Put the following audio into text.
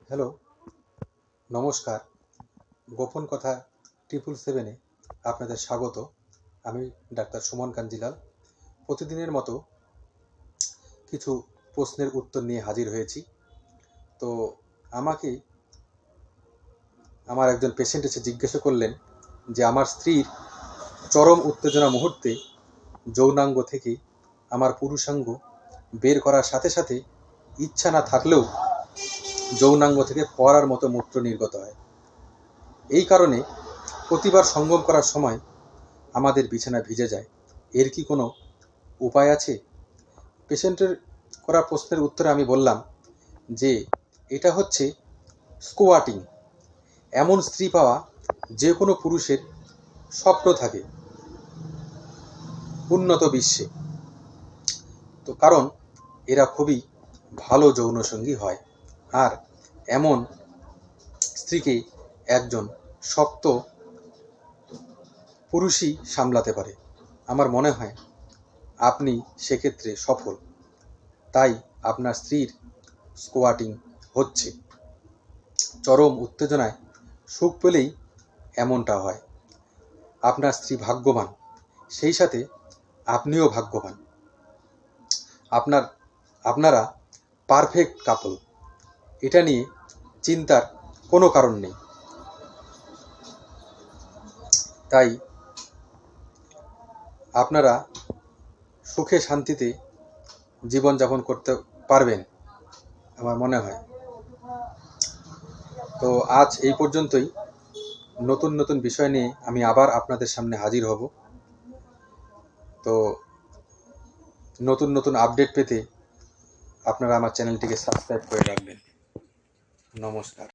Hello, নমস্কার। গোপন কথা 777-এ আপনাদের স্বাগত। আমি ডাক্তার সুমন কাঞ্জিলাল। প্রতিদিনের মতো কিছু প্রশ্নের উত্তর নিয়ে হাজির হয়েছি। তো আমাকে আমার একজন পেশেন্ট এসে জিজ্ঞাসা করলেন যে আমার স্ত্রীর চরম উত্তেজনা মুহূর্তে যৌনাঙ্গ থেকে আমার পুরুষাঙ্গ বের করার সাথে সাথে ইচ্ছা না থাকলেও যৌনাঙ্গ থেকে ফোয়ারার মতো মূত্র নির্গত হয়। এই কারণে প্রতিবার সঙ্গম করার সময় আমাদের বিছানা ভিজে যায়। এর কি কোনো উপায় আছে? পেশেন্টের করা প্রশ্নের উত্তরে আমি বললাম যে এটা হচ্ছে স্কোয়াটিং। এমন স্ত্রী পাওয়া যে কোনো পুরুষের স্বপ্ন থাকে উন্নত বিশ্বে। তো কারণ এরা খুবই ভালো যৌনসঙ্গী হয়, আর এমন স্ত্রীকে একজন শক্ত পুরুষই সামলাতে পারে। আমার মনে হয় আপনি সেক্ষেত্রে সফল। তাই আপনার স্ত্রীর স্কোয়াটিং হচ্ছে। চরম উত্তেজনায় সুখ পেলেই এমনটা হয়। আপনার স্ত্রী ভাগ্যবান, সেই সাথে আপনিও ভাগ্যবান। আপনারা পারফেক্ট কাপল। এটা নিয়ে চিন্তার কোনো কারণ নেই। তাই আপনারা সুখে শান্তিতে জীবনযাপন করতে পারবেন আমার মনে হয়। তো আজ এই পর্যন্তই। নতুন নতুন বিষয় নিয়ে আমি আবার আপনাদের সামনে হাজির হব। তো নতুন নতুন আপডেট পেতে আপনারা আমার চ্যানেলটিকে সাবস্ক্রাইব করে রাখবেন। নমস্কার।